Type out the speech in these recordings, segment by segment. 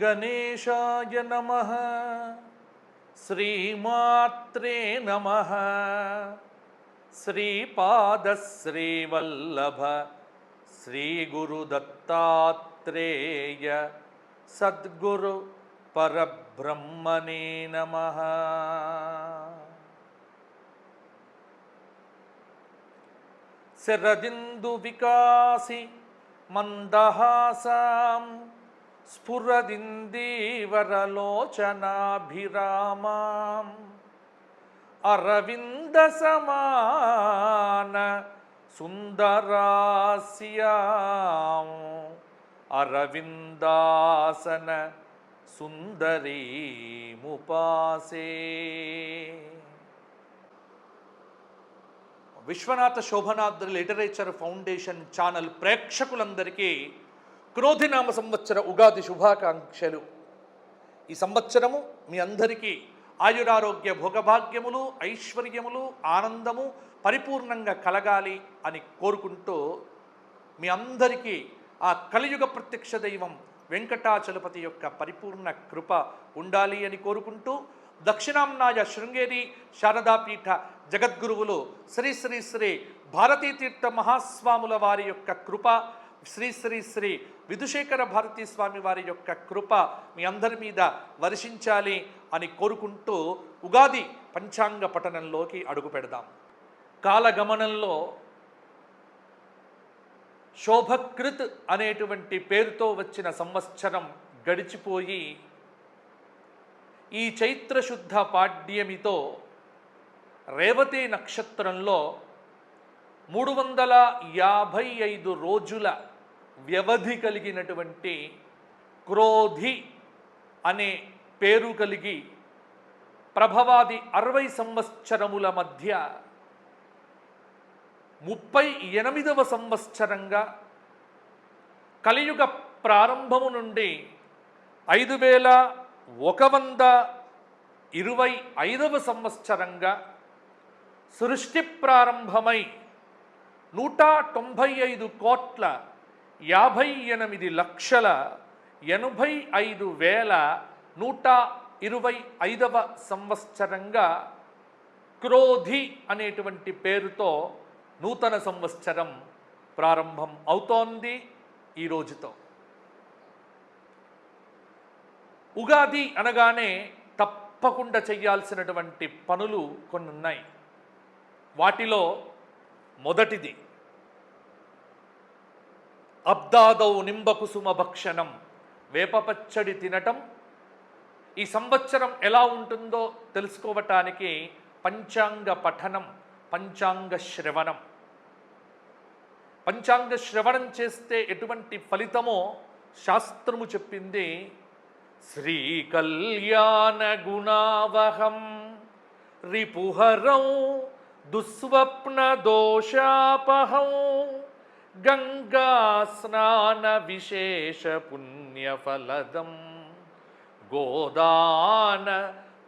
గణేశాయ నమః. శ్రీమాత్రే నమః. శ్రీపాదశ్రీవల్లభ శ్రీ గురుదత్తాత్రేయ సద్గురు పరబ్రహ్మణే నమః. శరదిందు వికాసి మందహాసాం స్ఫురదిందీవరలోచనాభిరామాం అరవింద సమాన సుందరాస్యాం అరవిందాసన సుందరీముపాసే. Viswanatha Sobhanadri literature foundation channel ప్రేక్షకులందరికీ క్రోధినామ సంవత్సర ఉగాది శుభాకాంక్షలు. ఈ సంవత్సరము మీ అందరికీ ఆయురారోగ్య భోగభాగ్యములు, ఐశ్వర్యములు, ఆనందము పరిపూర్ణంగా కలగాలి అని కోరుకుంటూ మీ అందరికీ ఆ కలియుగ ప్రత్యక్ష దైవం వెంకటాచలపతి యొక్క పరిపూర్ణ కృప ఉండాలి అని కోరుకుంటూ దక్షిణాంనాయ శృంగేరి శారదాపీఠ జగద్గురువులు శ్రీ శ్రీ శ్రీ భారతీతీర్థ మహాస్వాముల వారి యొక్క కృప, శ్రీ శ్రీ శ్రీ విధుశేఖర భారతీ స్వామి వారి యొక్క కృప మీ అందరి మీద వర్షించాలి అని కోరుకుంటూ ఉగాది పంచాంగ పఠనంలోకి అడుగు పెడదాం. కాలగమనంలో శోభకృత్ అనేటువంటి పేరుతో వచ్చిన సంవత్సరం గడిచిపోయి ఈ చైత్రశుద్ధ పాడ్యమితో రేవతి నక్షత్రంలో 355 రోజుల వ్యవధి కలిగినటువంటి క్రోధి అనే పేరు కలిగి ప్రభవాది 60 సంవత్సరముల మధ్య 38వ సంవత్సరంగా కలియుగ ప్రారంభము నుండి 5125వ సంవత్సరంగా సృష్టి ప్రారంభమై 195,85,125వ సంవత్సరంగా క్రోధి అనేటువంటి పేరుతో నూతన సంవత్సరం ప్రారంభం అవుతోంది ఈ రోజుతో. ఉగాది అనగానే తప్పకుండా చేయాల్సినటువంటి పనులు కొన్ని ఉన్నాయి. వాటిలో మొదటిది అబ్దాదౌ నింబకుసుమ భక్షణం, వేపపచ్చడి తినటం. ఈ సంవత్సరం ఎలా ఉంటుందో తెలుసుకోవటానికి పంచాంగ పఠనం, పంచాంగ శ్రవణం. పంచాంగ శ్రవణం చేస్తే ఎటువంటి ఫలితమో శాస్త్రము చెప్పింది. శ్రీ కళ్యాణ గుణావహం రిపుహరం దుస్వప్న దోషాపహం గంగా స్నాన విశేష పుణ్యఫలదం గోదాన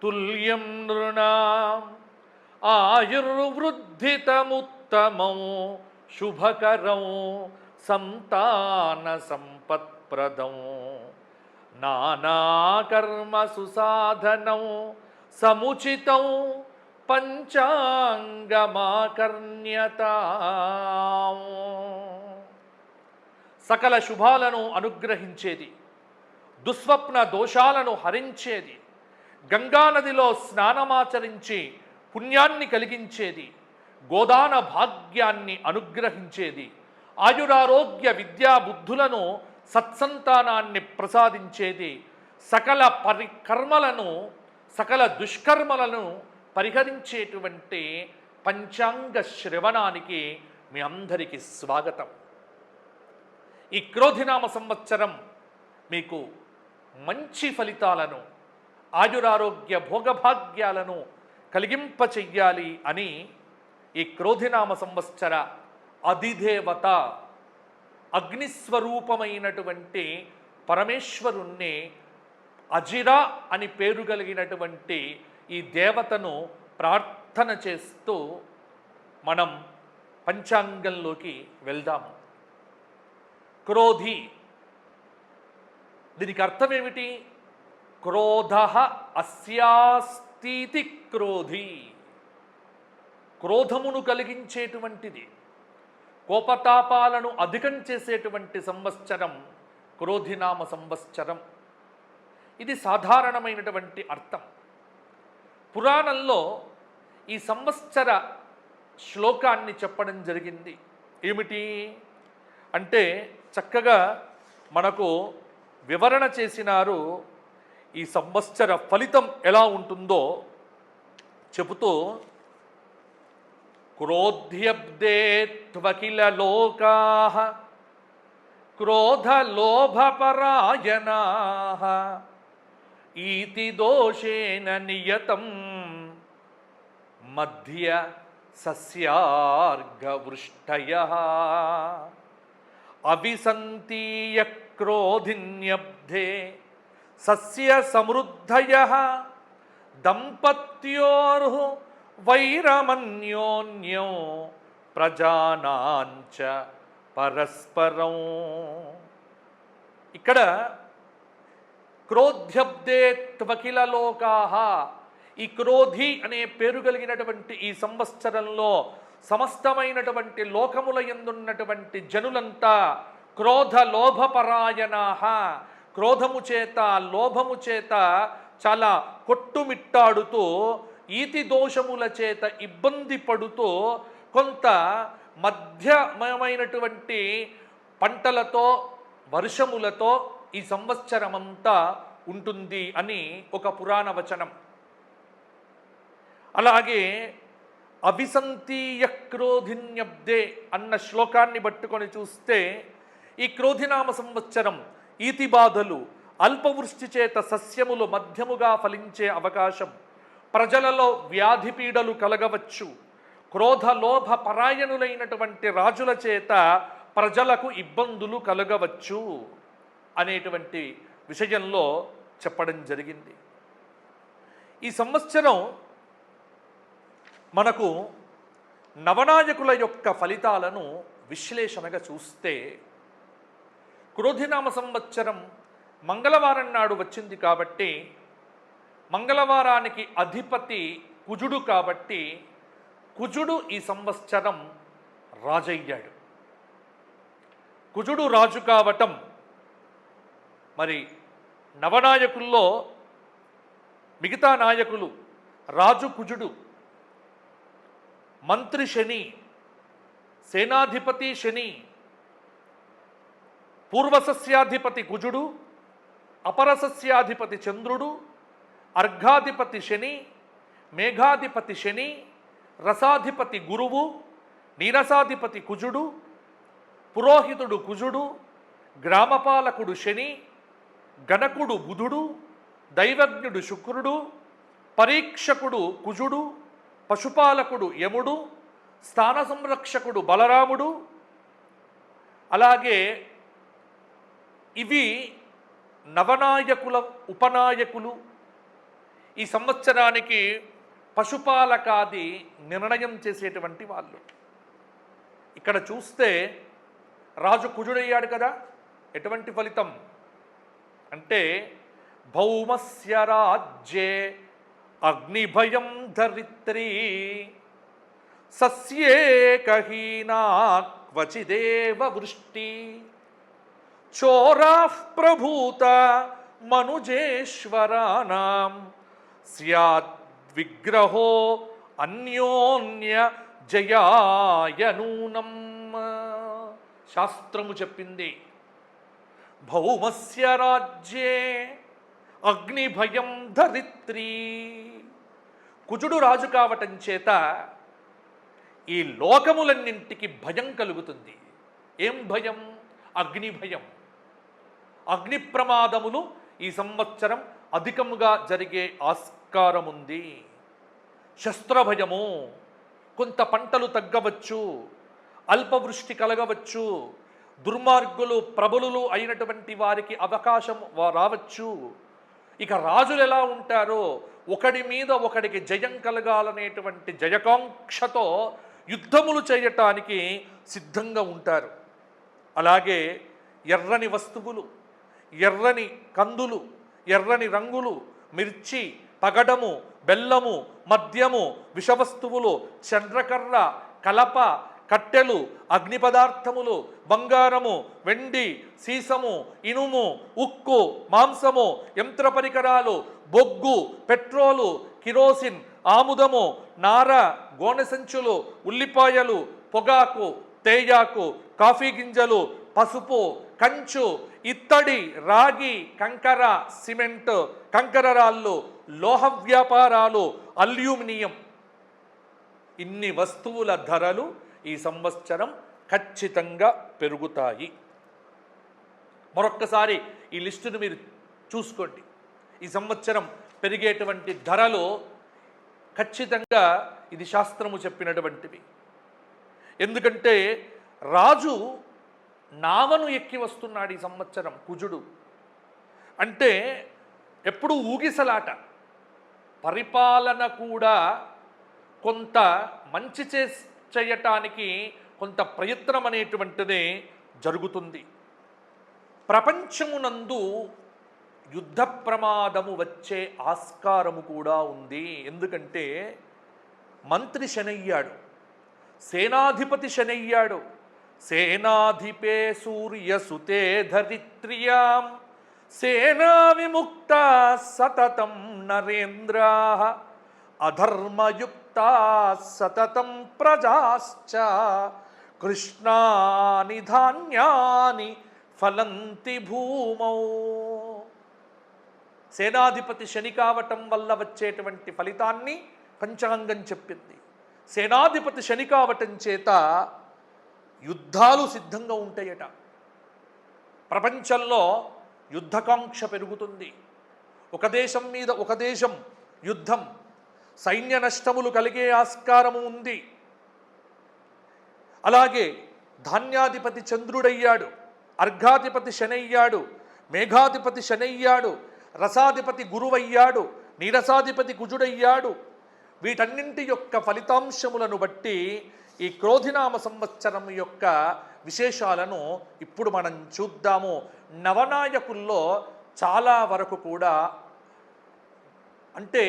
తుల్యం నృణాం ఆయుర్వృద్ధితముత్తమం శుభకరం సంతాన సంపత్ప్రదం నానాకర్మ సుసాధనం సముచితం పంచాంగమాకర్ణ్యత. సకల శుభాలను అనుగ్రహించేది, దుస్వప్న దోషాలను హరించేది, గంగానదిలో స్నానమాచరించి పుణ్యాన్ని కలిగించేది, గోదాన భాగ్యాన్ని అనుగ్రహించేది, ఆయురారోగ్య విద్యా బుద్ధులను సత్సంతానాన్ని ప్రసాదించేది, సకల పరికర్మలను సకల దుష్కర్మలను పరిహరించేటువంటి పంచాంగ శ్రవణానికి మీ అందరికీ స్వాగతం. ఈ క్రోధినామ సంవత్సరం మీకు మంచి ఫలితాలను, ఆయురారోగ్య భోగభాగ్యాలను కలిగింపచెయ్యాలి అని ఈ క్రోధినామ సంవత్సర అధిదేవత అగ్నిస్వరూపమైనటువంటి పరమేశ్వరుణ్ణి, అజిరా అని పేరు కలిగినటువంటి ఈ దేవతను ప్రార్థన చేస్తూ మనం పంచాంగంలోకి వెళ్దాము. క్రోధి దీనికి అర్థం ఏమిటి? క్రోధ అస్యాస్తీతి క్రోధి, క్రోధమును కలిగించేటువంటిది, కోపతాపాలను అధికం చేసేటువంటి సంవత్సరం క్రోధినామ సంవత్సరం. ఇది సాధారణమైనటువంటి అర్థం. పురాణంలో ఈ సంవత్సర శ్లోకాన్ని చెప్పడం జరిగింది. ఏమిటి అంటే చక్కగా మనకు వివరణ చేసినారు. ఈ సంవత్సర ఫలితం ఎలా ఉంటుందో చెబుతూ, క్రోధ్యబ్దే త్వకిల లోకాః క్రోధలోభపరాయణాః ఈతి దోషేన నియతం మధ్య సస్యార్ఘవృష్టయః అవిసంతీయ క్రోధిన్యబ్ధే సస్య సమృద్ధయః దంపత్యోర్హు వైరమన్యోన్యం ప్రజానాంచ పరస్పరం. ఇక్కడ క్రోధ్యబ్దే త్వకిల లోకాః, ఈ క్రోధి అనే పేరు కలిగినటువంటి ఈ సంవత్సరంలో సమస్తమైనటువంటి లోకముల యందున్నటువంటి జనులంతా క్రోధ లోభపరాయణాః, క్రోధము చేత లోభము చేత చాలా కొట్టుమిట్టాడుతూ ఈతి దోషముల చేత ఇబ్బంది పడుతూ కొంత మధ్యమైనటువంటి పంటలతో వర్షములతో ఈ సంవత్సరమంతా ఉంటుంది అని ఒక పురాణ వచనం. అలాగే అవిసంతీయ క్రోధిన్యబ్దే అన్న శ్లోకాన్ని పట్టుకొని చూస్తే ఈ క్రోధినామ సంవత్సరం ఈతి బాధలు, అల్పవృష్టి చేత సస్యములు మధ్యముగా ఫలించే అవకాశం, ప్రజలలో వ్యాధి పీడలు కలగవచ్చు, క్రోధ లోభ పరాయణులైనటువంటి రాజుల చేత ప్రజలకు ఇబ్బందులు కలగవచ్చు అనేటువంటి విషయంలో చెప్పడం జరిగింది. ఈ సంవత్సరం మనకు నవనాయకుల యొక్క ఫలితాలను విశ్లేషణగా చూస్తే, క్రోధినామ సంవత్సరం మంగళవారం నాడు వచ్చింది కాబట్టి, మంగళవారానికి అధిపతి కుజుడు కాబట్టి కుజుడు ఈ సంవత్సరం రాజయ్యాడు. కుజుడు రాజు కావటం, మరి నవనాయకుల్లో మిగతా నాయకులు రాజు కుజుడు, మంత్రి శని, సేనాధిపతి శని, పూర్వసస్యాధిపతి కుజుడు, అపరసస్యాధిపతి చంద్రుడు, అర్ఘాధిపతి శని, మేఘాధిపతి శని, రసాధిపతి గురువు, నీరసాధిపతి కుజుడు, పురోహితుడు కుజుడు, గ్రామపాలకుడు శని, గణకుడు బుధుడు, దైవజ్ఞుడు శుక్రుడు, పరీక్షకుడు కుజుడు, పశుపాలకుడు యముడు, స్థాన సంరక్షకుడు బలరాముడు. అలాగే ఇవి నవనాయకుల ఉపనాయకులు. ఈ సంవత్సరానికి పశుపాలకాది నిర్ణయం చేసేటువంటి వాళ్ళు. ఇక్కడ చూస్తే రాజు కుజుడయ్యాడు కదా, ఎటువంటి ఫలితం అంటే భౌమస్య రాజ్యే అగ్నిభయం ధరిత్రీ సస్యేకహీనా క్వచిదేవ వృష్టి చోరాః ప్రభూత మనుజేశ్వరానాం స్యాద్విగ్రహో అన్యోన్య జయాయ నూనం. శాస్త్రము చెప్పింది, భౌమస్య రాజ్యే అగ్నిభయం ధరిత్రీ. కుజుడు రాజు కావటం చేత ఈ లోకములన్నింటికి భయం కలుగుతుంది. ఏం భయం? అగ్ని భయం. అగ్ని ప్రమాదములు ఈ సంవత్సరం అధికముగా జరిగే ఆస్కారం ఉంది. శస్త్రభయము, కొంత పంటలు తగ్గవచ్చు, అల్పవృష్టి కలగవచ్చు, దుర్మార్గులు ప్రబలులు అయినటువంటి వారికి అవకాశం రావచ్చు. ఇక రాజులు ఎలా ఉంటారో, ఒకడి మీద ఒకడికి జయం కలగాలనేటువంటి జయకాంక్షతో యుద్ధములు చేయటానికి సిద్ధంగా ఉంటారు. అలాగే ఎర్రని వస్తువులు, ఎర్రని కందులు, ఎర్రని రంగులు, మిర్చి, పగడము, బెల్లము, మద్యము, విషవస్తువులు, చంద్రకర్ర, కలప, కట్టెలు, అగ్ని పదార్థములు, బంగారము, వెండి, సీసము, ఇనుము, ఉక్కు, మాంసము, యంత్ర పరికరాలు, బొగ్గు, పెట్రోలు, కిరోసిన్, ఆముదము, నార, గోనె సంచులు, ఉల్లిపాయలు, పొగాకు, తేయాకు, కాఫీ గింజలు, పసుపు, కంచు, ఇత్తడి, రాగి, కంకర, సిమెంట్, కంకర రాళ్ళు, లోహ వ్యాపారాలు, అల్యూమినియం, ఇన్ని వస్తువుల ధరలు ఈ సంవత్సరం ఖచ్చితంగా పెరుగుతాయి. మరొక్కసారి ఈ లిస్టును మీరు చూసుకోండి. ఈ సంవత్సరం పెరిగేటువంటి ధరలు ఖచ్చితంగా ఇది శాస్త్రము చెప్పినటువంటివి. ఎందుకంటే రాజు నావను ఎక్కి వస్తున్నాడు ఈ సంవత్సరం. కుజుడు అంటే ఎప్పుడు ఊగిసలాట. పరిపాలన కూడా కొంత మంచి చేయటానికి కొంత ప్రయత్నం అనేటువంటిది జరుగుతుంది. ప్రపంచమునందు యుద్ధ ప్రమాదము వచ్చే ఆస్కారము కూడా ఉంది. ఎందుకంటే మంత్రి శనయ్యాడు, సేనాధిపతి శనయ్యాడు. సేనాధిపే సూర్యసుతే ధరిత్ర్యాం సేనా విముక్త సతతం నరేంద్రా అధర్మయుక్త సతతం ప్రజాశ్చ కృష్ణాని ధాన్యాని ఫలంతి భూమౌ. సేనాధిపతి శని కావటం వల్ల వచ్చేటువంటి ఫలితాన్ని పంచాంగం చెప్పింది. సేనాధిపతి శని కావటం చేత యుద్ధాలు సిద్ధంగా ఉంటాయట. ప్రపంచంలో యుద్ధకాంక్ష పెరుగుతుంది. ఒక దేశం మీద ఒక దేశం యుద్ధం, సైన్య నష్టములు కలిగే ఆస్కారము ఉంది. అలాగే ధాన్యాధిపతి చంద్రుడయ్యాడు, అర్ఘాధిపతి శనయ్యాడు, మేఘాధిపతి శనయ్యాడు, రసాధిపతి గురువయ్యాడు, నీరసాధిపతి కుజుడయ్యాడు. వీటన్నింటి యొక్క ఫలితాంశములను బట్టి ఈ క్రోధినామ సంవత్సరం యొక్క విశేషాలను ఇప్పుడు మనం చూద్దాము. నవనాయకుల్లో చాలా వరకు కూడా అంటే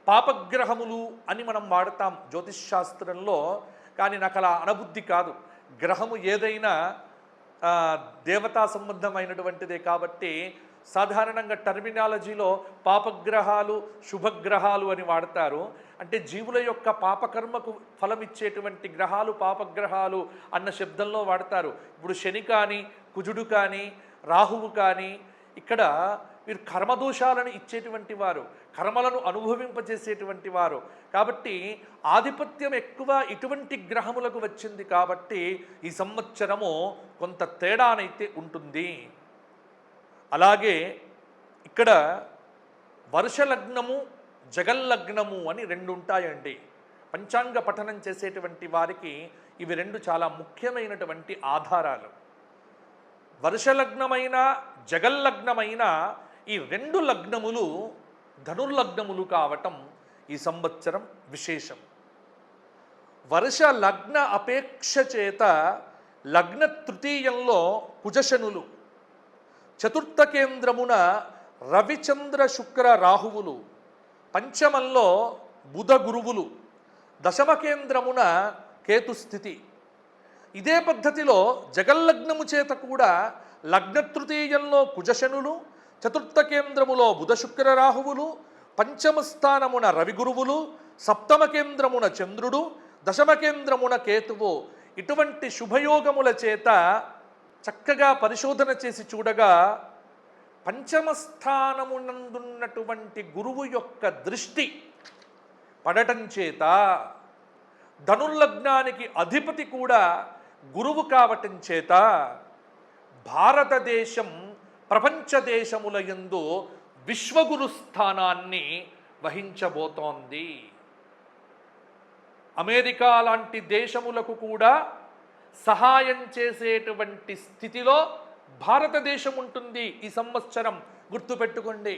పాపగ్రహములు అని మనం వాడతాం జ్యోతిష్ శాస్త్రంలో, కానీ నాకు అలా అనబుద్ధి కాదు. గ్రహము ఏదైనా దేవతా సంబంధమైనటువంటిదే కాబట్టి సాధారణంగా టర్మినాలజీలో పాపగ్రహాలు శుభగ్రహాలు అని వాడతారు. అంటే జీవుల యొక్క పాపకర్మకు ఫలం ఇచ్చేటువంటి గ్రహాలు పాపగ్రహాలు అన్న శబ్దంలో వాడతారు. ఇప్పుడు శని కానీ కుజుడు కానీ రాహువు కానీ ఇక్కడ వీరు కర్మదోషాలను ఇచ్చేటువంటి వారు, కర్మలను అనుభవింపజేసేటువంటి వారు. కాబట్టి ఆధిపత్యం ఎక్కువ ఇటువంటి గ్రహములకు వచ్చింది కాబట్టి ఈ సంవత్సరము కొంత తేడానైతే ఉంటుంది. అలాగే ఇక్కడ వర్షలగ్నము జగల్లగ్నము అని రెండు ఉంటాయండి. పంచాంగ పఠనం చేసేటువంటి వారికి ఇవి రెండు చాలా ముఖ్యమైనటువంటి ఆధారాలు. వర్షలగ్నమైన జగల్లగ్నమైన ఈ రెండు లగ్నములు ధనుర్లగ్నములు కావటం ఈ సంవత్సరం విశేషం. వర్ష లగ్న అపేక్ష చేత లగ్న తృతీయంలో కుజశనులు, చతుర్థ కేంద్రమున రవిచంద్ర శుక్ర రాహువులు, పంచమంలో బుధ గురువులు, దశమ కేంద్రమున కేతుస్థితి. ఇదే పద్ధతిలో జగల్లగ్నము చేత కూడా లగ్న తృతీయంలో కుజశనులు, చతుర్థ కేంద్రములో బుధ శుక్ర రాహువులు, పంచమ స్థానమున రవి గురువులు, సప్తమ కేంద్రమున చంద్రుడు, దశమ కేంద్రమున కేతువు. ఇటువంటి శుభయోగముల చేత చక్కగా పరిశోధన చేసి చూడగా పంచమ స్థానమునందున్నటువంటి గురువు యొక్క దృష్టి పడటం చేత ధనుర్లగ్నానికి అధిపతి కూడా గురువు కావటం చేత భారతదేశం ప్రపంచ దేశముల యందు విశ్వగురు స్థానాన్ని వహించబోతోంది. అమెరికా లాంటి దేశములకు కూడా సహాయం చేసేటువంటి స్థితిలో భారతదేశం ఉంటుంది ఈ సంవత్సరం. గుర్తుపెట్టుకోండి,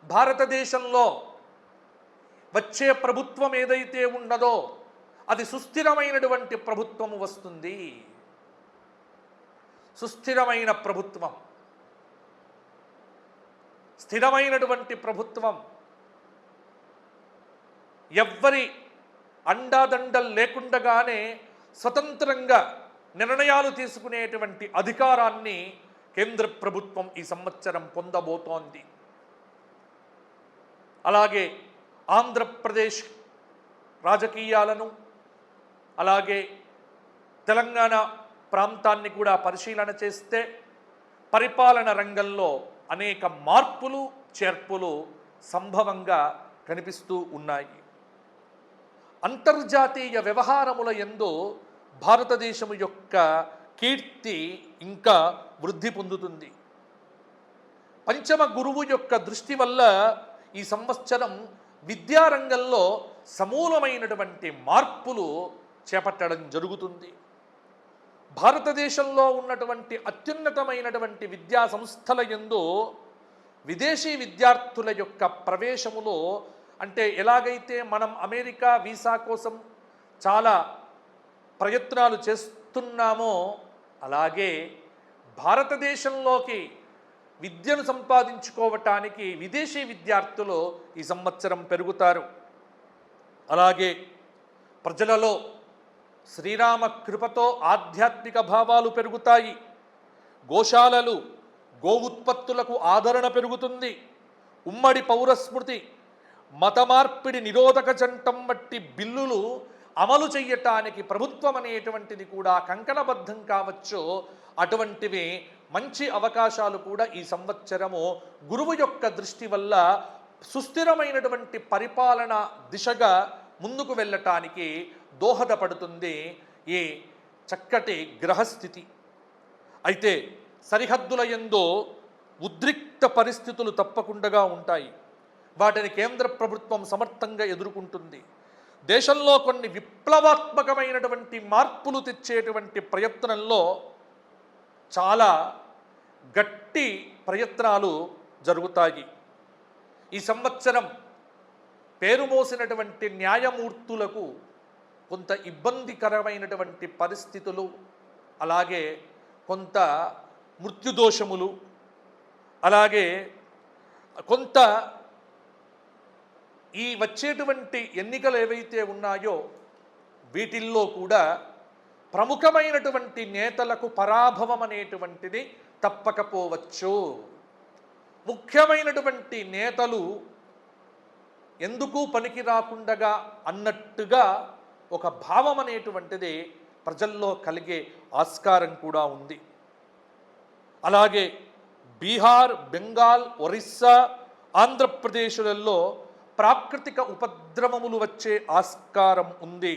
భారతదేశంలో వచ్చే ప్రభుత్వం ఏదైతే ఉన్నదో అది సుస్థిరమైనటువంటి ప్రభుత్వము వస్తుంది. సుస్థిరమైన ప్రభుత్వం. స్థిరమైనటువంటి ప్రభుత్వం, ఎవ్వరి అండాదండలు లేకుండగానే స్వతంత్రంగా నిర్ణయాలు తీసుకునేటువంటి అధికారాన్ని కేంద్ర ప్రభుత్వం ఈ సంవత్సరం పొందబోతోంది. అలాగే ఆంధ్రప్రదేశ్ రాజకీయాలను, అలాగే తెలంగాణ ప్రాంతాన్ని కూడా పరిశీలన చేస్తే పరిపాలన రంగంలో అనేక మార్పులు చేర్పులు సంభవంగా కనిపిస్తూ ఉన్నాయి. అంతర్జాతీయ వ్యవహారముల యందు భారతదేశము యొక్క కీర్తి ఇంకా వృద్ధి పొందుతుంది. పంచమ గురువు యొక్క దృష్టి వల్ల ఈ సంవత్సరం విద్యారంగంలో సమూలమైనటువంటి మార్పులు చేపట్టడం జరుగుతుంది. భారతదేశంలో ఉన్నటువంటి అత్యున్నతమైనటువంటి విద్యా సంస్థల యందు విదేశీ విద్యార్థుల యొక్క ప్రవేశములో, అంటే ఎలాగైతే మనం అమెరికా వీసా కోసం చాలా ప్రయత్నాలు చేస్తున్నామో అలాగే భారతదేశంలోకి విద్యను సంపాదించుకోవటానికి విదేశీ విద్యార్థులు ఈ సంవత్సరం పెరుగుతారు. అలాగే ప్రజలలో శ్రీరామ కృపతో ఆధ్యాత్మిక భావాలు పెరుగుతాయి. గోశాలలు, గో ఉత్పత్తులకు ఆదరణ పెరుగుతుంది. ఉమ్మడి పౌరస్మృతి, మత మార్పిడి నిరోధక చట్టం వంటి బిల్లులు అమలు చెయ్యటానికి ప్రభుత్వం అనేటువంటిది కూడా కంకణబద్ధం కావచ్చు. అటువంటివి మంచి అవకాశాలు కూడా ఈ సంవత్సరము గురువు యొక్క దృష్టి వల్ల సుస్థిరమైనటువంటి పరిపాలన దిశగా ముందుకు వెళ్ళటానికి దోహదపడుతుంది ఈ చక్కటి గ్రహస్థితి. అయితే సరిహద్దుల యందు ఉద్రిక్త పరిస్థితులు తప్పకుండా ఉంటాయి. వాటిని కేంద్ర ప్రభుత్వం సమర్థంగా ఎదుర్కొంటుంది. దేశంలో కొన్ని విప్లవాత్మకమైనటువంటి మార్పులు తెచ్చేటువంటి ప్రయత్నంలో చాలా గట్టి ప్రయత్నాలు జరుగుతాయి. ఈ సంవత్సరం పేరు మోసినటువంటి న్యాయమూర్తులకు కొంత ఇబ్బందికరమైనటువంటి పరిస్థితులు, అలాగే కొంత మృత్యుదోషములు, అలాగే కొంత ఈ వచ్చేటువంటి ఎన్నికలు ఏవైతే ఉన్నాయో వీటిల్లో కూడా ప్రముఖమైనటువంటి నేతలకు పరాభవం అనేటువంటిది తప్పకపోవచ్చు. ముఖ్యమైనటువంటి నేతలు ఎందుకు పనికి రాకుండగా అన్నట్టుగా ఒక భావం అనేటువంటిది ప్రజల్లో కలిగే ఆస్కారం కూడా ఉంది. అలాగే బీహార్, బెంగాల్, ఒరిస్సా, ఆంధ్రప్రదేశ్లలో ప్రాకృతిక ఉపద్రవములు వచ్చే ఆస్కారం ఉంది.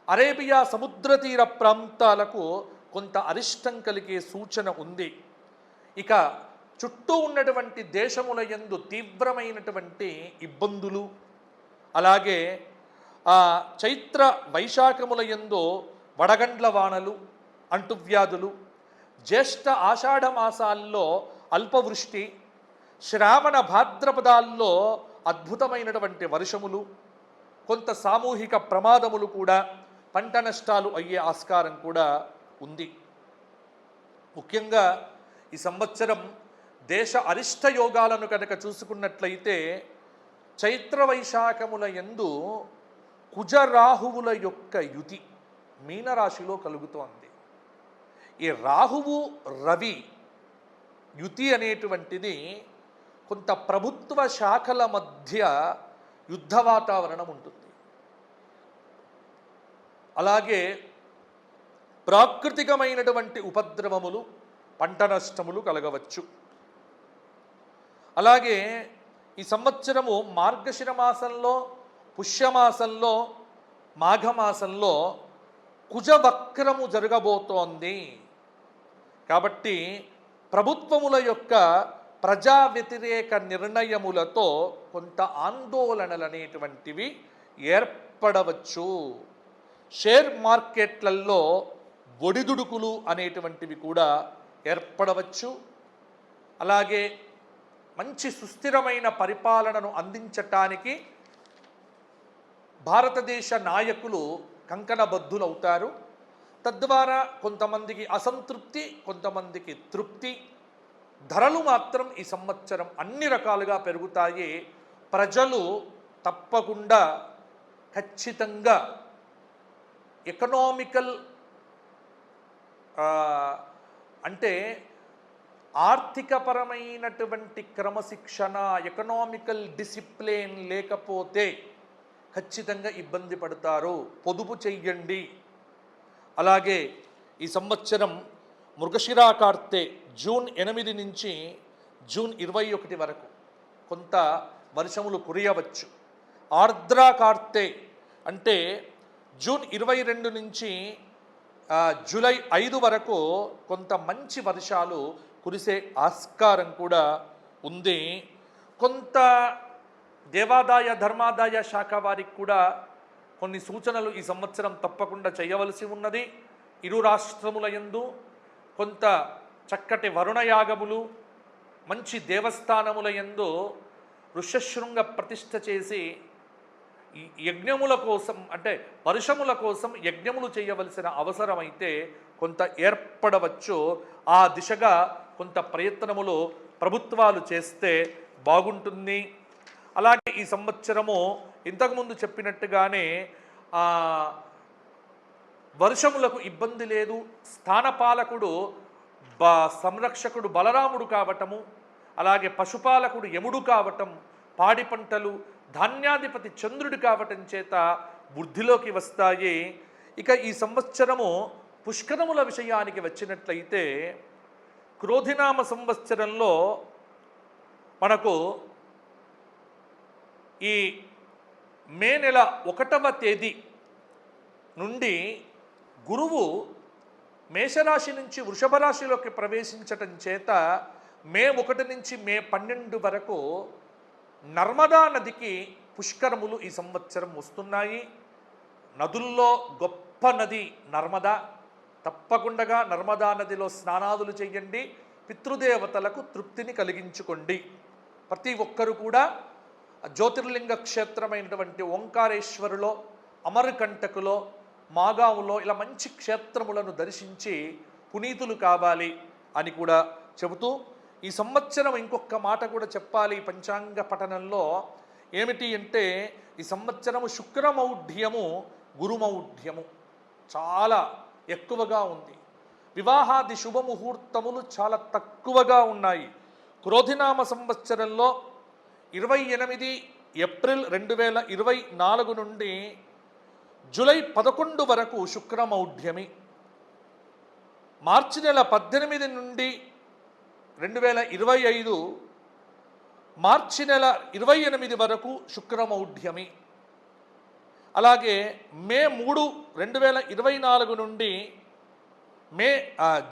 అరేబియా సముద్ర తీర ప్రాంతాలకు కొంత అరిష్టం కలిగే సూచన ఉంది. ఇక చుట్టూ ఉన్నటువంటి దేశముల యందు తీవ్రమైనటువంటి ఇబ్బందులు, అలాగే చైత్ర వైశాఖముల యందు వడగండ్ల వానలు, అంటువ్యాధులు, జ్యేష్ఠ ఆషాఢ మాసాల్లో అల్పవృష్టి, శ్రావణ భాద్రపదాల్లో అద్భుతమైనటువంటి వర్షములు, కొంత సామూహిక ప్రమాదములు కూడా, పంట నష్టాలు అయ్యే ఆస్కారం కూడా ఉంది. ముఖ్యంగా ఈ సంవత్సరం దేశ అరిష్ట యోగాలను కనుక చూసుకున్నట్లయితే చైత్ర వైశాఖముల యందు కుజరాహువుల యొక్క యుతి మీనరాశిలో కలుగుతోంది. ఈ రాహువు రవి యుతి అనేటువంటిది కొంత ప్రభుత్వ శాఖల మధ్య యుద్ధ వాతావరణం ఉంటుంది. అలాగే ప్రాకృతికమైనటువంటి ఉపద్రవములు, పంట నష్టములు కలగవచ్చు. అలాగే ఈ సంవత్సరము మార్గశిర మాసంలో, పుష్యమాసంలో, మాఘమాసంలో కుజవక్రము జరగబోతోంది. కాబట్టి ప్రభుత్వముల యొక్క ప్రజా వ్యతిరేక నిర్ణయములతో కొంత ఆందోళనలు అనేటువంటివి ఏర్పడవచ్చు. షేర్ మార్కెట్లలో ఒడిదుడుకులు అనేటువంటివి కూడా ఏర్పడవచ్చు. అలాగే మంచి సుస్థిరమైన పరిపాలనను అందించటానికి భారతదేశ నాయకులు కంకణబద్ధులవుతారు. తద్వారా కొంతమందికి అసంతృప్తి, కొంతమందికి తృప్తి, ధరలు మాత్రం ఈ సంవత్సరం అన్ని రకాలుగా పెరుగుతాయి. ప్రజలు తప్పకుండా ఖచ్చితంగా ఎకనామికల్ అంటే ఆర్థికపరమైనటువంటి క్రమశిక్షణ, ఎకనామికల్ డిసిప్లిన్ లేకపోతే ఖచ్చితంగా ఇబ్బంది పడతారు. పొదుపు చెయ్యండి. అలాగే ఈ సంవత్సరం మృగశిరా కార్తె జూన్ 8 నుంచి జూన్ 21 వరకు కొంత వర్షములు కురియవచ్చు. ఆర్ద్రా కార్తె అంటే జూన్ 22 నుంచి జూలై 5 వరకు కొంత మంచి వర్షాలు కురిసే ఆస్కారం కూడా ఉంది. కొంత దేవాదాయ ధర్మాదాయ శాఖ వారికి కూడా కొన్ని సూచనలు ఈ సంవత్సరం తప్పకుండా చేయవలసి ఉన్నది. ఇరు రాష్ట్రముల యందు కొంత చక్కటి వరుణయాగములు, మంచి దేవస్థానముల యందు ఋష్యశృంగ ప్రతిష్ఠ చేసి యజ్ఞముల కోసం అంటే వర్షముల కోసం యజ్ఞములు చేయవలసిన అవసరమైతే కొంత ఏర్పడవచ్చు. ఆ దిశగా కొంత ప్రయత్నములు ప్రభుత్వాలు చేస్తే బాగుంటుంది. అలాగే ఈ సంవత్సరము ఇంతకుముందు చెప్పినట్టుగానే వర్షములకు ఇబ్బంది లేదు. స్థానపాలకుడు సంరక్షకుడు బలరాముడు కావటము, అలాగే పశుపాలకుడు యముడు కావటం, పాడి పంటలు ధాన్యాధిపతి చంద్రుడు కావటం చేత వృద్ధిలోకి వస్తాయి. ఇక ఈ సంవత్సరము పుష్కరముల విషయానికి వచ్చినట్లయితే క్రోధినామ సంవత్సరంలో మనకు ఈ మే నెల 1వ తేదీ నుండి గురువు మేషరాశి నుంచి వృషభ రాశిలోకి ప్రవేశించటం చేత మే 1 నుంచి మే 12 వరకు నర్మదా నదికి పుష్కరములు ఈ సంవత్సరం వస్తున్నాయి. నదుల్లో గొప్ప నది నర్మదా. తప్పకుండా నర్మదా నదిలో స్నానాదులు చేయండి. పితృదేవతలకు తృప్తిని కలిగించుకోండి. ప్రతి ఒక్కరు కూడా జ్యోతిర్లింగ క్షేత్రమైనటువంటి ఓంకారేశ్వరులో, అమరకంటకులో, మాగావులో ఇలా మంచి క్షేత్రములను దర్శించి పునీతులు కావాలి అని కూడా చెబుతూ, ఈ సంవత్సరం ఇంకొక మాట కూడా చెప్పాలి పంచాంగ పఠనంలో. ఏమిటి అంటే ఈ సంవత్సరము శుక్రమౌఢ్యము గురుమౌఢ్యము చాలా ఎక్కువగా ఉంది. వివాహాది శుభముహూర్తములు చాలా తక్కువగా ఉన్నాయి. క్రోధినామ సంవత్సరంలో 28 ఏప్రిల్ 2024 నుండి జూలై 11 వరకు శుక్రమౌఢ్యమి. మార్చి నెల 18 నుండి 2025 మార్చి నెల 28 వరకు శుక్రమౌఢ్యమి. అలాగే మే 3, 2024 నుండి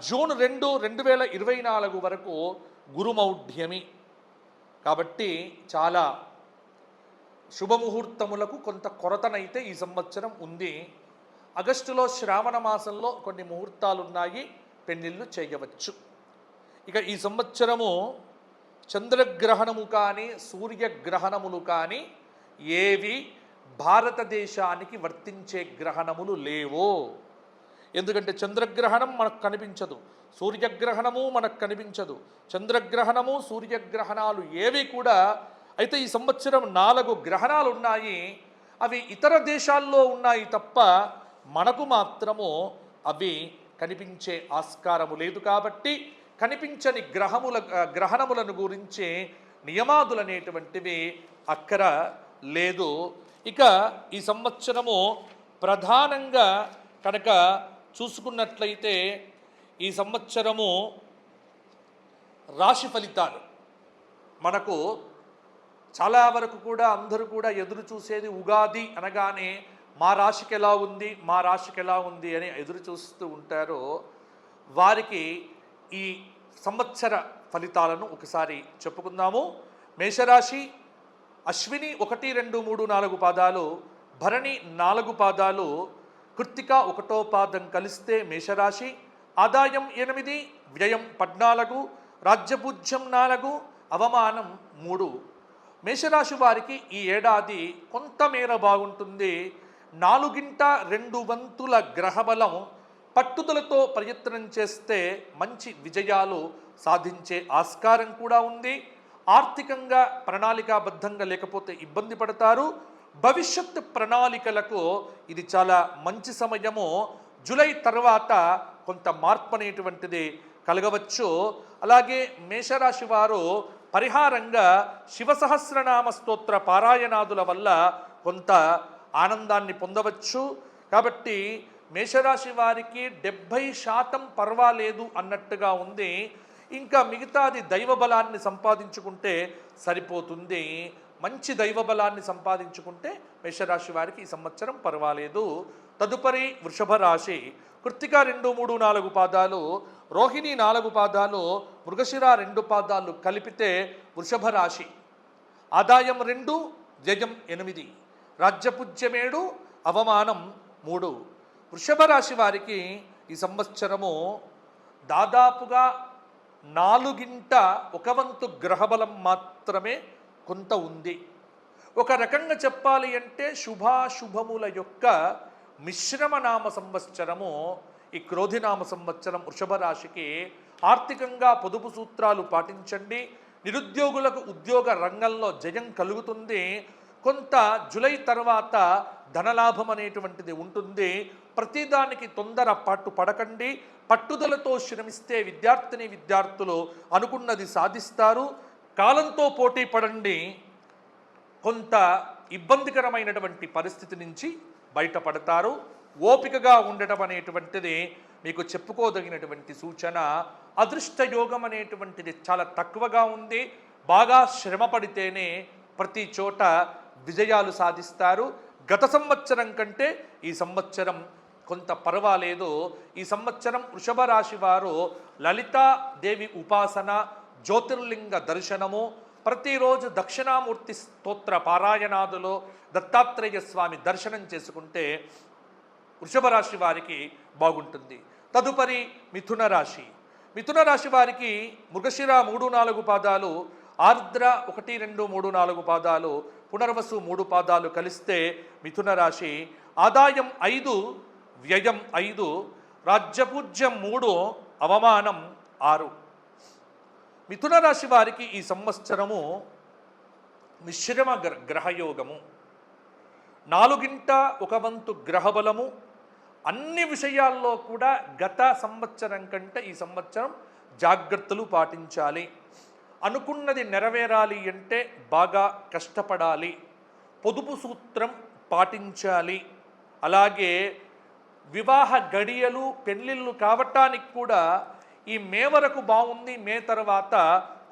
జూన్ 2, 2024 వరకు గురుమౌఢ్యమి. కాబట్టి చాలా శుభముహూర్తములకు కొంత కొరతనైతే ఈ సంవత్సరం ఉంది. ఆగస్టులో శ్రావణ మాసంలో కొన్ని ముహూర్తాలు ఉన్నాయి, పెళ్లిళ్ళు చేయవచ్చు. ఇక ఈ సంవత్సరము చంద్రగ్రహణము కానీ సూర్యగ్రహణములు కానీ ఏవి భారతదేశానికి వర్తించే గ్రహణములు లేవో. ఎందుకంటే చంద్రగ్రహణం మనకు కనిపించదు, సూర్యగ్రహణము మనకు కనిపించదు. చంద్రగ్రహణము సూర్యగ్రహణాలు ఏవి కూడా. అయితే ఈ సంవత్సరం 4 గ్రహణాలు ఉన్నాయి. అవి ఇతర దేశాల్లో ఉన్నాయి తప్ప మనకు మాత్రము అవి కనిపించే ఆస్కారము లేదు. కాబట్టి కనిపించని గ్రహణములను గురించి నియమాదులు అనేటువంటివి అక్కర లేదు. ఇక ఈ సంవత్సరము ప్రధానంగా కనుక చూసుకున్నట్లయితే ఈ సంవత్సరము రాశి ఫలితాలు మనకు చాలా వరకు కూడా అందరూ కూడా ఎదురు చూసేది ఉగాది అనగానే మా రాశికి ఎలా ఉంది, మా రాశికి ఎలా ఉంది అని ఎదురు చూస్తూ ఉంటారు. వారికి ఈ సంవత్సర ఫలితాలను ఒకసారి చెప్పుకుందాము. మేషరాశి అశ్విని 1, 2, 3, 4 పాదాలు, భరణి 4 పాదాలు, కృత్తిక 1వ పాదం కలిస్తే మేషరాశి. ఆదాయం 8, వ్యయం 14, రాజ్యపూజ్యం 4, అవమానం 3. మేషరాశి వారికి ఈ ఏడాది కొంతమేర బాగుంటుంది. 4/2 వంతుల గ్రహబలం పట్టుదలతో ప్రయత్నం చేస్తే మంచి విజయాలు సాధించే ఆస్కారం కూడా ఉంది. ఆర్థికంగా ప్రణాళికాబద్ధంగా లేకపోతే ఇబ్బంది పడతారు. భవిష్యత్ ప్రణాళికలకు ఇది చాలా మంచి సమయము. జూలై తర్వాత కొంత మార్పు అనేటువంటిది కలగవచ్చు. అలాగే మేషరాశి వారు పరిహారంగా శివ సహస్రనామ స్తోత్ర పారాయణాదుల వల్ల కొంత ఆనందాన్ని పొందవచ్చు. కాబట్టి మేషరాశి వారికి 70% పర్వాలేదు అన్నట్టుగా ఉంది. ఇంకా మిగతాది దైవ బలాన్ని సంపాదించుకుంటే సరిపోతుంది. మంచి దైవ బలాన్ని సంపాదించుకుంటే మేషరాశి వారికి ఈ సంవత్సరం పర్వాలేదు. తదుపరి వృషభ రాశి. కృత్తిక 2, 3, 4 పాదాలు, రోహిణి 4 పాదాలు, మృగశిర 2 పాదాలు కలిపితే వృషభ రాశి. ఆదాయం 2, వ్యయం 8, రాజ్యపూజ్యం 7, అవమానం 3. వృషభ రాశి వారికి ఈ సంవత్సరము దాదాపుగా 4/1 గ్రహబలం మాత్రమే కొంత ఉంది. ఒక రకంగా చెప్పాలి అంటే శుభాశుభముల యొక్క మిశ్రమ నామ సంవత్సరము ఈ క్రోధినామ సంవత్సరం వృషభ రాశికి. ఆర్థికంగా పొదుపు సూత్రాలు పాటించండి. నిరుద్యోగులకు ఉద్యోగ రంగంలో జయం కలుగుతుంది. కొంత జూలై తర్వాత ధనలాభం అనేటువంటిది ఉంటుంది. ప్రతిదానికి తొందరపాటు పడకండి. పట్టుదలతో శ్రమిస్తే విద్యార్థులు అనుకున్నది సాధిస్తారు. కాలంతో పోటీ పడండి. కొంత ఇబ్బందికరమైనటువంటి పరిస్థితి నుంచి బయటపడతారు. ఓపికగా ఉండటం అనేటువంటిది మీకు చెప్పుకోదగినటువంటి సూచన. అదృష్ట యోగం అనేటువంటిది చాలా తక్కువగా ఉంది. బాగా శ్రమ పడితేనే ప్రతి చోట విజయాలు సాధిస్తారు. గత సంవత్సరం కంటే ఈ సంవత్సరం కొంత పర్వాలేదు. ఈ సంవత్సరం వృషభ రాశి వారు లలితాదేవి ఉపాసన, జ్యోతిర్లింగ దర్శనము, ప్రతిరోజు దక్షిణామూర్తి స్తోత్ర పారాయణాదులో దత్తాత్రేయ స్వామి దర్శనం చేసుకుంటే వృషభ రాశి వారికి బాగుంటుంది. తదుపరి మిథున రాశి. మిథున రాశి వారికి మృగశిర 3, 4 పాదాలు, ఆర్ద్ర 1, 2, 3, 4 పాదాలు, పునర్వసు 3 పాదాలు కలిస్తే మిథున రాశి. ఆదాయం 5, వ్యయం 5, రాజ్యపూజ్యం 3, అవమానం 6. మిథున రాశి వారికి ఈ సంవత్సరము మిశ్రమ గ్రహయోగము, 4/1 గ్రహబలము. అన్ని విషయాల్లో కూడా గత సంవత్సరం కంటే ఈ సంవత్సరం జాగ్రత్తలు పాటించాలి. అనుకున్నది నెరవేరాలి అంటే బాగా కష్టపడాలి. పొదుపు సూత్రం పాటించాలి. అలాగే వివాహ గడియలు, పెళ్ళిళ్ళు కావటానికి కూడా ఈ మే వరకు బాగుంది. మే తర్వాత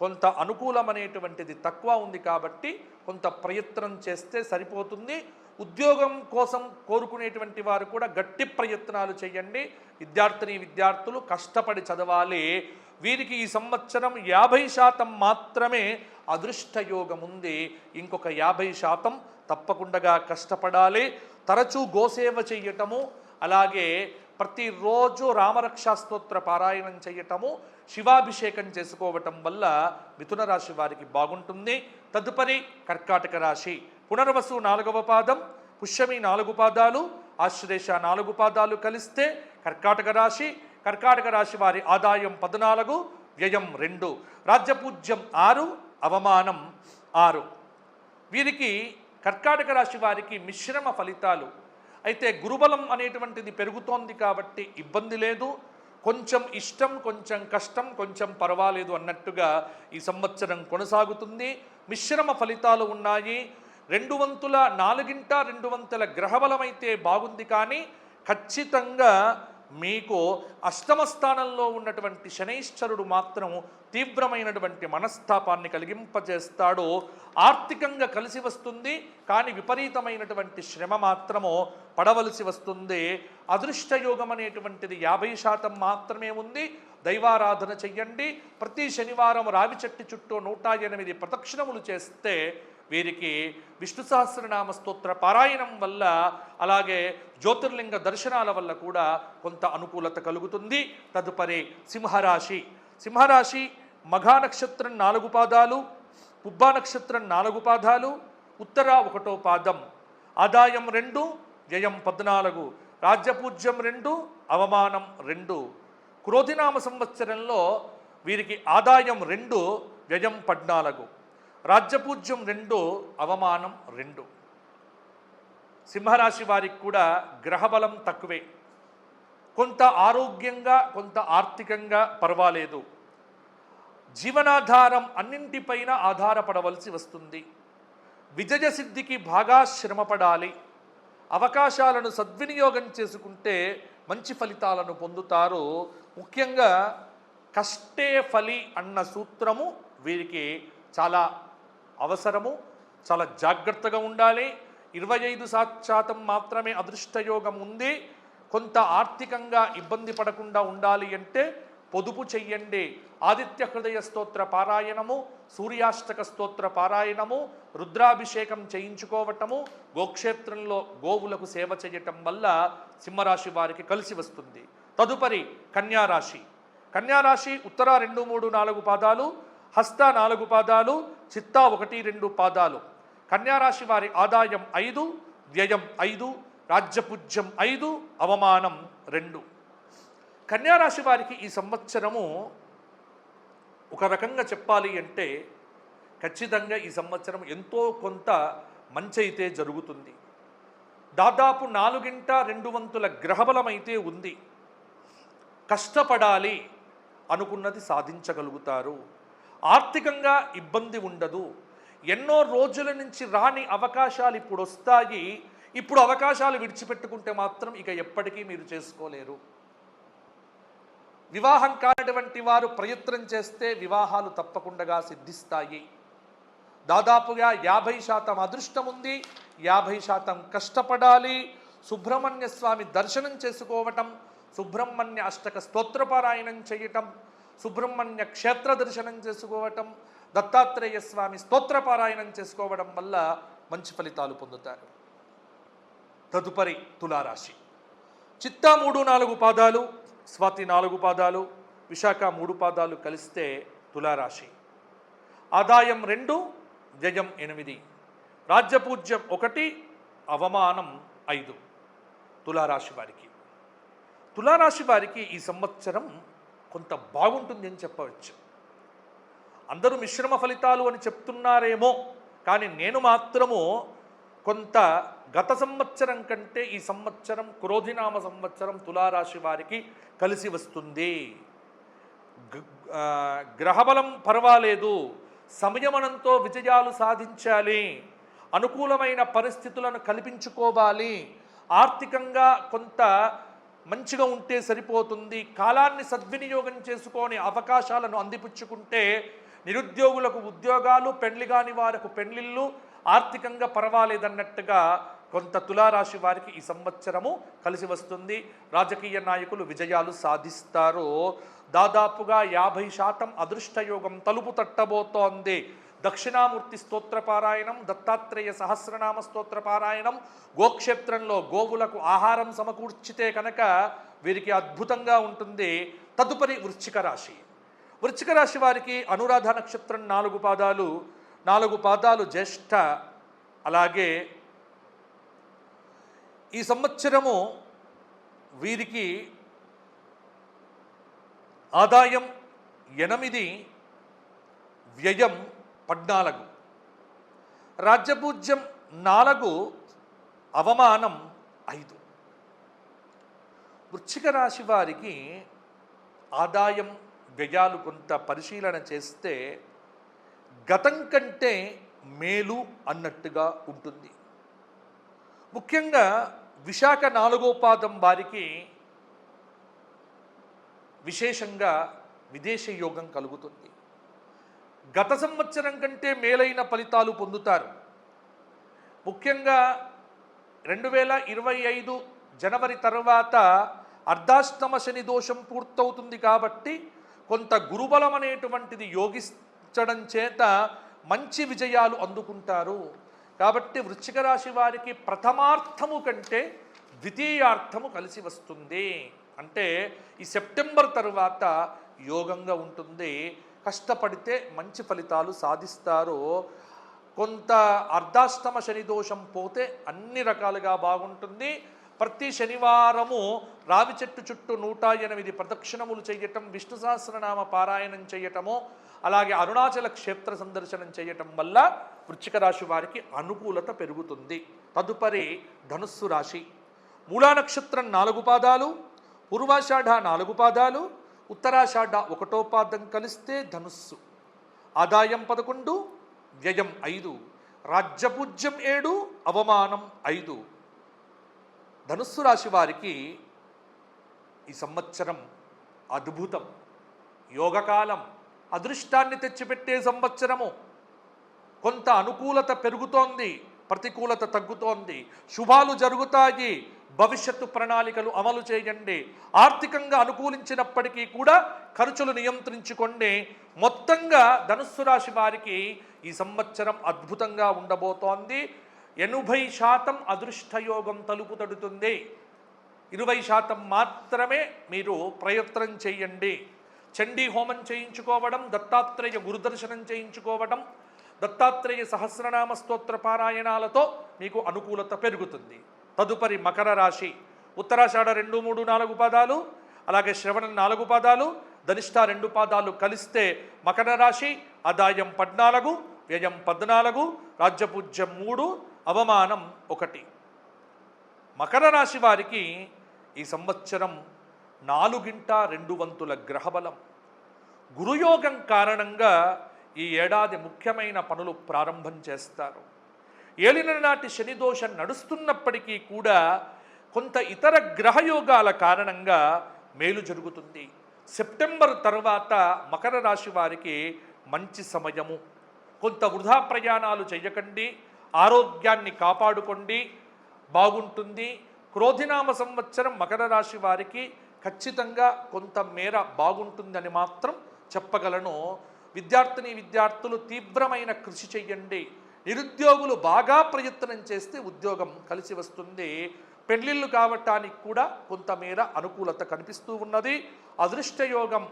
కొంత అనుకూలమనేటువంటిది తక్కువ ఉంది కాబట్టి కొంత ప్రయత్నం చేస్తే సరిపోతుంది. ఉద్యోగం కోసం కోరుకునేటువంటి వారు కూడా గట్టి ప్రయత్నాలు చేయండి. విద్యార్థులు కష్టపడి చదవాలి. వీరికి ఈ సంవత్సరం 50% మాత్రమే అదృష్టయోగం ఉంది. ఇంకొక 50% తప్పకుండా కష్టపడాలి. తరచూ గోసేవ చెయ్యటము, అలాగే ప్రతిరోజు రామరక్షా స్తోత్ర పారాయణం చేయటము, శివాభిషేకం చేసుకోవటం వల్ల మిథున రాశి వారికి బాగుంటుంది. తదుపరి కర్కాటక రాశి. పునర్వసు 4వ పాదం, పుష్యమి 4 పాదాలు, ఆశ్లేష 4 పాదాలు కలిస్తే కర్కాటక రాశి. కర్కాటక రాశి వారి ఆదాయం 14, వ్యయం 2, రాజ్యపూజ్యం 6, అవమానం 6. వీరికి కర్కాటక రాశి వారికి మిశ్రమ ఫలితాలు. అయితే గురుబలం అనేటువంటిది పెరుగుతోంది కాబట్టి ఇబ్బంది లేదు. కొంచెం ఇష్టం, కొంచెం కష్టం, కొంచెం పర్వాలేదు అన్నట్టుగా ఈ సంవత్సరం కొనసాగుతుంది. మిశ్రమ ఫలితాలు ఉన్నాయి. 4/2 గ్రహబలం అయితే బాగుంది. కానీ ఖచ్చితంగా మీకు అష్టమ స్థానంలో ఉన్నటువంటి శనైశ్చరుడు మాత్రం తీవ్రమైనటువంటి మనస్తాపాన్ని కలిగింపజేస్తాడు. ఆర్థికంగా కలిసి వస్తుంది, కానీ విపరీతమైనటువంటి శ్రమ మాత్రము పడవలసి వస్తుంది. అదృష్టయోగం అనేటువంటిది 50% మాత్రమే ఉంది. దైవారాధన చెయ్యండి. ప్రతి శనివారం రావి చెట్టు చుట్టూ 108 ప్రదక్షిణములు చేస్తే వీరికి విష్ణు సహస్రనామ స్తోత్ర పారాయణం వల్ల, అలాగే జ్యోతిర్లింగ దర్శనాల వల్ల కూడా కొంత అనుకూలత కలుగుతుంది. తదుపరి సింహరాశి. సింహరాశి మఘా నక్షత్రం 4 పాదాలు, పుబ్బా నక్షత్రం 4 పాదాలు, ఉత్తర 1వ పాదం. ఆదాయం 2, వ్యయం 14, రాజ్యపూజ్యం 2, అవమానం 2. క్రోధినామ సంవత్సరంలో వీరికి ఆదాయం 2, వ్యయం 14. రాజ్యపూజ్యం 2, అవమానం 2. సింహరాశి వారికి కూడా గ్రహబలం తక్కువే. కొంత ఆరోగ్యంగా, కొంత ఆర్థికంగా పర్వాలేదు. జీవనాధారం అన్నింటిపైన ఆధారపడవలసి వస్తుంది. విజయ సిద్ధికి బాగా శ్రమపడాలి. అవకాశాలను సద్వినియోగం చేసుకుంటే మంచి ఫలితాలను పొందుతారు. ముఖ్యంగా కష్టే ఫలి అన్న సూత్రము వీరికి చాలా అవసరము. చాలా జాగ్రత్తగా ఉండాలి. 25% మాత్రమే అదృష్టయోగం ఉంది. కొంత ఆర్థికంగా ఇబ్బంది పడకుండా ఉండాలి అంటే పొదుపు చెయ్యండి. ఆదిత్య హృదయ స్తోత్ర పారాయణము, సూర్యాష్టక స్తోత్ర పారాయణము, రుద్రాభిషేకం చేయించుకోవటము, గోక్షేత్రంలో గోవులకు సేవ చేయటం వల్ల సింహరాశి వారికి కలిసి వస్తుంది. తదుపరి కన్యారాశి. కన్యారాశి ఉత్తర 2, 3, 4 పాదాలు, హస్త 4 పాదాలు, చిత్త 1, 2 పాదాలు. కన్యారాశి వారి ఆదాయం 5, వ్యయం 5, రాజ్యపూజ్యం 5, అవమానం 2. కన్యారాశి వారికి ఈ సంవత్సరము ఒక రకంగా చెప్పాలి అంటే ఖచ్చితంగా ఈ సంవత్సరం ఎంతో కొంత మంచి అయితే జరుగుతుంది. దాదాపు 4/2 గ్రహబలం అయితే ఉంది. కష్టపడాలి, అనుకున్నది సాధించగలుగుతారు. ఆర్థికంగా ఇబ్బంది ఉండదు. ఎన్నో రోజుల నుంచి రాని అవకాశాలు ఇప్పుడు వస్తాయి. ఇప్పుడు అవకాశాలు విడిచిపెట్టుకుంటే మాత్రం ఇక ఎప్పటికీ మీరు చేసుకోలేరు. వివాహం కానటువంటి వారు ప్రయత్నం చేస్తే వివాహాలు తప్పకుండా సిద్ధిస్తాయి. దాదాపుగా 50% అదృష్టం ఉంది. 50% కష్టపడాలి. సుబ్రహ్మణ్య స్వామి దర్శనం చేసుకోవటం, సుబ్రహ్మణ్య అష్టక స్తోత్రపారాయణం చేయటం, సుబ్రహ్మణ్య క్షేత్ర దర్శనం చేసుకోవటం, దత్తాత్రేయ స్వామి స్తోత్రపారాయణం చేసుకోవడం వల్ల మంచి ఫలితాలు పొందుతారు. తదుపరి తులారాశి. చిత్త 3, 4 పాదాలు, స్వాతి 4 పాదాలు, విశాఖ 3 పాదాలు కలిస్తే తులారాశి. ఆదాయం 2, వ్యయం 8, రాజ్యపూజ్యం 1, అవమానం 5. తులారాశి వారికి. తులారాశి వారికి ఈ సంవత్సరం కొంత బాగుంటుంది అని చెప్పవచ్చు. అందరూ మిశ్రమ ఫలితాలు అని చెప్తున్నారేమో, కానీ నేను మాత్రము కొంత గత సంవత్సరం కంటే ఈ సంవత్సరం క్రోధినామ సంవత్సరం తులారాశి వారికి కలిసి వస్తుంది. గ్రహబలం పర్వాలేదు. సంయమనంతో విజయాలు సాధించాలి. అనుకూలమైన పరిస్థితులను కల్పించుకోవాలి. ఆర్థికంగా కొంత మంచిగా ఉంటే సరిపోతుంది. కాలాన్ని సద్వినియోగం చేసుకొని అవకాశాలను అందిపుచ్చుకుంటే నిరుద్యోగులకు ఉద్యోగాలు, పెండ్లి కాని వారికి పెండ్లిళ్ళు, ఆర్థికంగా పర్వాలేదన్నట్టుగా కొంత తులారాశి వారికి ఈ సంవత్సరము కలిసి వస్తుంది. రాజకీయ నాయకులు విజయాలు సాధిస్తారు. దాదాపుగా 50% అదృష్టయోగం తలుపు తట్టబోతోంది. దక్షిణామూర్తి స్తోత్రపారాయణం, దత్తాత్రేయ సహస్రనామ స్తోత్రపారాయణం, గోక్షేత్రంలో గోవులకు ఆహారం సమకూర్చితే కనుక వీరికి అద్భుతంగా ఉంటుంది. తదుపరి వృశ్చిక రాశి. వృశ్చిక రాశి వారికి అనురాధ నక్షత్రం 4 పాదాలు, 4 పాదాలు జ్యేష్ఠ. అలాగే ఈ సంవత్సరము వీరికి ఆదాయం 8, వ్యయం 14, రాజ్యపూజ్యం 4, అవమానం 5. వృశ్చిక రాశి వారికి ఆదాయం వ్యయాలు కొంత పరిశీలన చేస్తే గతం కంటే మేలు అన్నట్టుగా ఉంటుంది. ముఖ్యంగా విశాఖ 4వ పాదం వారికి విశేషంగా విదేశీ యోగం కలుగుతుంది. గత సంవత్సరం కంటే మేలైన ఫలితాలు పొందుతారు. ముఖ్యంగా 2025 జనవరి తర్వాత అర్ధాష్టమ శని దోషం పూర్తవుతుంది కాబట్టి కొంత గురుబలం అనేటువంటిది యోగించడం చేత మంచి విజయాలు అందుకుంటారు. కాబట్టి వృశ్చిక రాశి వారికి ప్రథమార్థము కంటే ద్వితీయార్థము కలిసి వస్తుంది. అంటే ఈ సెప్టెంబర్ తరువాత యోగంగా ఉంటుంది. కష్టపడితే మంచి ఫలితాలు సాధిస్తారు. కొంత అర్ధాష్టమ శని దోషం పోతే అన్ని రకాలుగా బాగుంటుంది. ప్రతి శనివారము రావి చెట్టు చుట్టూ 108 ప్రదక్షిణములు చేయటం, విష్ణు సహస్రనామ పారాయణం చేయటము, అలాగే అరుణాచల క్షేత్ర సందర్శనం చేయటం వల్ల వృశ్చిక రాశి వారికి అనుకూలత పెరుగుతుంది. తదుపరి ధనుస్సు రాశి. మూలా నక్షత్రం 4 పాదాలు, పూర్వాషాఢ 4 పాదాలు, ఉత్తరాషాఢ 1వ పాదం కలిస్తే ధనుస్సు. ఆదాయం 11, వ్యయం 5, రాజ్యపూజ్యం 7, అవమానం 5. ధనుస్సు రాశి వారికి ఈ సంవత్సరం అద్భుతం, యోగకాలం, అదృష్టాన్ని తెచ్చిపెట్టే సంవత్సరము. కొంత అనుకూలత పెరుగుతోంది, ప్రతికూలత తగ్గుతోంది, శుభాలు జరుగుతాయి. భవిష్యత్తు ప్రణాళికలు అమలు చేయండి. ఆర్థికంగా అనుకూలించినప్పటికీ కూడా ఖర్చులు నియంత్రించుకోండి. మొత్తంగా ధనుస్సు రాశి వారికి ఈ సంవత్సరం అద్భుతంగా ఉండబోతోంది. 80% అదృష్టయోగం తలుపు తడుతుంది. 20% మాత్రమే మీరు ప్రయత్నం చేయండి. చండీ హోమం చేయించుకోవడం, దత్తాత్రేయ గురుదర్శనం చేయించుకోవడం, దత్తాత్రేయ సహస్రనామ స్తోత్ర పారాయణాలతో మీకు అనుకూలత పెరుగుతుంది. తదుపరి మకర రాశి. ఉత్తరాషాఢ 2, 3, 4 పాదాలు, అలాగే శ్రవణం 4 పాదాలు, ధనిష్ట 2 పాదాలు కలిస్తే మకర రాశి. ఆదాయం 14, వ్యయం 14, రాజ్యపూజ్యం 3, అవమానం 1. మకర రాశి వారికి ఈ సంవత్సరం 4/2 గ్రహబలం. గురుయోగం కారణంగా ఈ ఏడాది ముఖ్యమైన పనులు ప్రారంభం చేస్తారు. ఏలిన నాటి శని దోషం నడుస్తున్నప్పటికీ కూడా కొంత ఇతర గ్రహయోగాల కారణంగా మేలు జరుగుతుంది. సెప్టెంబర్ తర్వాత మకర రాశి వారికి మంచి సమయము. కొంత వృధా ప్రయాణాలు చేయకండి, ఆరోగ్యాన్ని కాపాడుకోండి, బాగుంటుంది. క్రోధినామ సంవత్సరం మకర రాశి వారికి ఖచ్చితంగా కొంత మేర బాగుంటుందని మాత్రం చెప్పగలను. విద్యార్థులు తీవ్రమైన కృషి చేయండి. నిరుద్యోగులు బాగా ప్రయత్నం చేస్తే ఉద్యోగం కలిసి వస్తుంది. పెళ్లిళ్ళు కావటానికి కూడా కొంతమేర అనుకూలత కనిపిస్తూ ఉన్నది. అదృష్టయోగం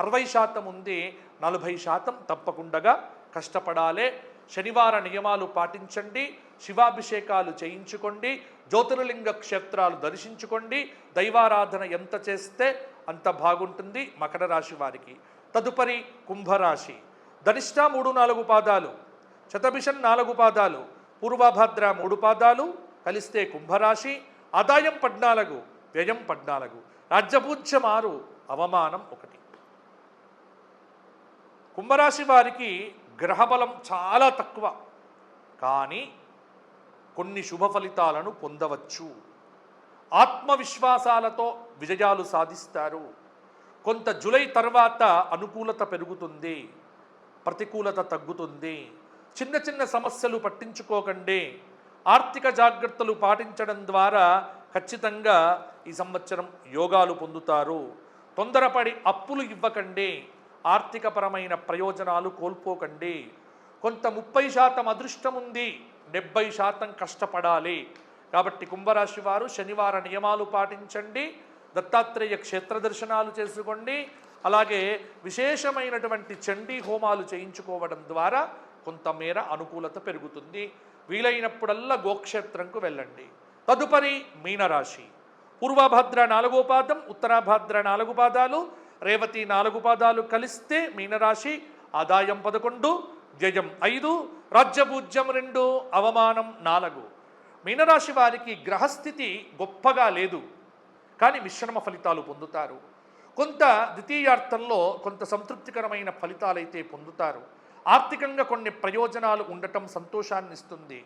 60% ఉంది, 40% తప్పకుండా కష్టపడాలి. శనివార నియమాలు పాటించండి, శివాభిషేకాలు చేయించుకోండి, జ్యోతిర్లింగ క్షేత్రాలు దర్శించుకోండి. దైవారాధన ఎంత చేస్తే అంత బాగుంటుంది మకర రాశి వారికి. తదుపరి కుంభరాశి. ధనిష్ట 3, 4 పాదాలు, శతభిషం 4 పాదాలు, పూర్వభద్ర 3 పాదాలు కలిస్తే కుంభరాశి. ఆదాయం 14, వ్యయం 14, రాజ్యపూజ్యం 6, అవమానం 1. కుంభరాశి వారికి గ్రహబలం చాలా తక్కువ, కానీ కొన్ని శుభ ఫలితాలను పొందవచ్చు. ఆత్మవిశ్వాసాలతో విజయాలు సాధిస్తారు. కొంత జూలై తర్వాత అనుకూలత పెరుగుతుంది, ప్రతికూలత తగ్గుతుంది. చిన్న చిన్న సమస్యలు పట్టించుకోకండి. ఆర్థిక జాగ్రత్తలు పాటించడం ద్వారా ఖచ్చితంగా ఈ సంవత్సరం యోగాలు పొందుతారు. తొందరపడి అప్పులు ఇవ్వకండి, ఆర్థికపరమైన ప్రయోజనాలు కోల్పోకండి. కొంత 30% అదృష్టం ఉంది, 70% కష్టపడాలి. కాబట్టి కుంభరాశి వారు శనివార నియమాలు పాటించండి, దత్తాత్రేయ క్షేత్ర దర్శనాలు చేసుకోండి, అలాగే విశేషమైనటువంటి చండీ హోమాలు చేయించుకోవడం ద్వారా కొంతమేర అనుకూలత పెరుగుతుంది. వీలైనప్పుడల్లా గోక్షేత్రంకు వెళ్ళండి. తదుపరి మీనరాశి. పూర్వభద్ర 4వ పాదం, ఉత్తరాభద్ర 4 పాదాలు, రేవతి 4 పాదాలు కలిస్తే మీనరాశి. ఆదాయం 11, వ్యయం 5, రాజ్యపూజ్యం 2, అవమానం 4. మీనరాశి వారికి గ్రహస్థితి గొప్పగా లేదు, కానీ మిశ్రమ ఫలితాలు పొందుతారు. కొంత ద్వితీయార్థంలో కొంత సంతృప్తికరమైన ఫలితాలైతే పొందుతారు. ఆర్థికంగా కొన్ని ప్రయోజనాలు ఉండటం సంతోషాన్ని ఇస్తుంది.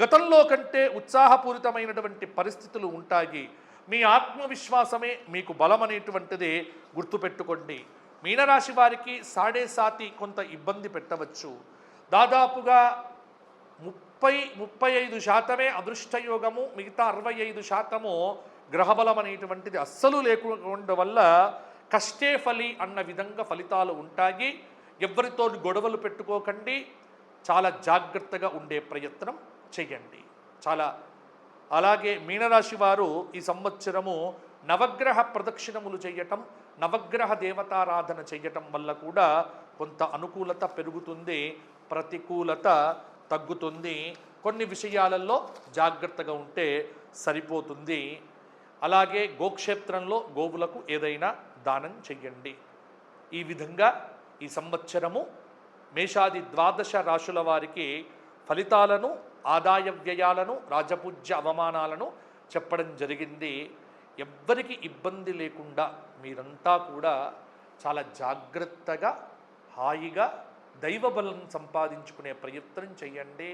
గతంలో కంటే ఉత్సాహపూరితమైనటువంటి పరిస్థితులు ఉంటాయి. మీ ఆత్మవిశ్వాసమే మీకు బలం అనేటువంటిది గుర్తుపెట్టుకోండి. మీనరాశి వారికి 7.5 కొంత ఇబ్బంది పెట్టవచ్చు. దాదాపుగా 30-35% అదృష్టయోగము, మిగతా 65% గ్రహబలం అనేటువంటిది అస్సలు లేకుండా వల్ల కష్టే ఫలి అన్న విధంగా ఫలితాలు ఉంటాయి. ఎవరితో గొడవలు పెట్టుకోకండి, చాలా జాగ్రత్తగా ఉండే ప్రయత్నం చేయండి. అలాగే మీనరాశి వారు ఈ సంవత్సరము నవగ్రహ ప్రదక్షిణములు చేయటం, నవగ్రహ దేవతారాధన చేయటం వల్ల కూడా కొంత అనుకూలత పెరుగుతుంది, ప్రతికూలత తగ్గుతుంది. కొన్ని విషయాలలో జాగ్రత్తగా ఉంటే సరిపోతుంది. అలాగే గోక్షేత్రంలో గోవులకు ఏదైనా దానం చెయ్యండి. ఈ విధంగా ఈ సంవత్సరము మేషాది 12 రాశుల వారికి ఫలితాలను, ఆదాయ వ్యయాలను, రాజపూజ్య అవమానాలను చెప్పడం జరిగింది. ఎవ్వరికి ఇబ్బంది లేకుండా మీరంతా కూడా చాలా జాగ్రత్తగా, హాయిగా దైవబలం సంపాదించుకునే ప్రయత్నం చేయండి.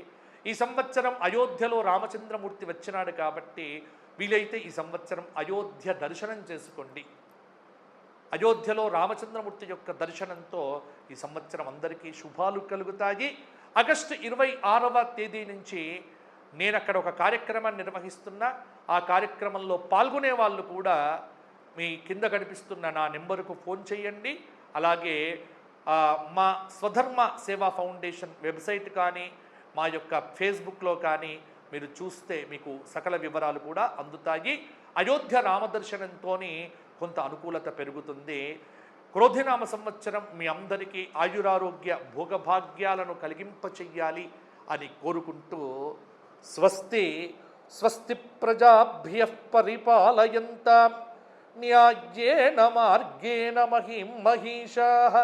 ఈ సంవత్సరం అయోధ్యలో రామచంద్రమూర్తి వచ్చినాడు కాబట్టి వీలైతే ఈ సంవత్సరం అయోధ్య దర్శనం చేసుకోండి. అయోధ్యలో రామచంద్రమూర్తి యొక్క దర్శనంతో ఈ సంవత్సరం అందరికీ శుభాలు కలుగుతాయి. ఆగస్టు 26వ తేదీ నుంచి నేను అక్కడ ఒక కార్యక్రమాన్ని నిర్వహిస్తున్నా. ఆ కార్యక్రమంలో పాల్గొనే వాళ్ళు కూడా మీ కింద కనిపిస్తున్న నా నెంబరుకు ఫోన్ చేయండి. అలాగే మా స్వధర్మ సేవా ఫౌండేషన్ వెబ్సైట్ కానీ మా యొక్క ఫేస్బుక్లో కానీ మీరు చూస్తే మీకు సకల వివరాలు కూడా అందుతాయి. అయోధ్య రామదర్శనంతో కొంత అనుకూలత పెరుగుతుంది. క్రోధినామ సంవత్సరం మీ అందరికీ ఆయురారోగ్య భోగభాగ్యాలను కలిగింపచెయ్యాలి అని కోరుకుంటూ స్వస్తి స్వస్తి ప్రజాభ్యః పరిపాలయంతాం న్యాయేన మార్గేణ మహిం మహిషాః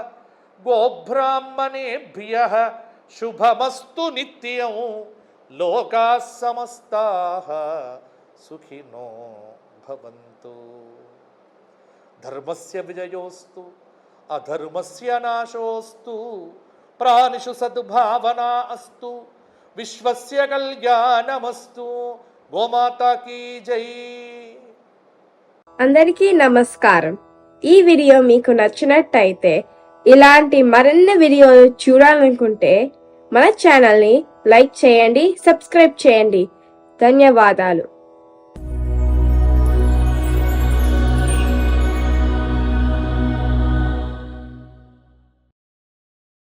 గోబ్రాహ్మణేభ్యః శుభమస్తు నిత్యం లోకాః సమస్తాః సుఖినో భవంతు. ధర్మస్య విజయోస్తు అధర్మస్య నాశోస్తు ప్రాణిషు సద్భావనా అస్తు విశ్వస్య కళ్యాణమస్తు. గోమాతా కీ జై. అందరికీ నమస్కారం. ఈ వీడియో మీకు నచ్చినట్టయితే ఇలాంటి మరిన్ని వీడియోలు చూడాలనుకుంటే మన ఛానల్ని లైక్ చేయండి, సబ్స్క్రైబ్ చేయండి. ధన్యవాదాలు.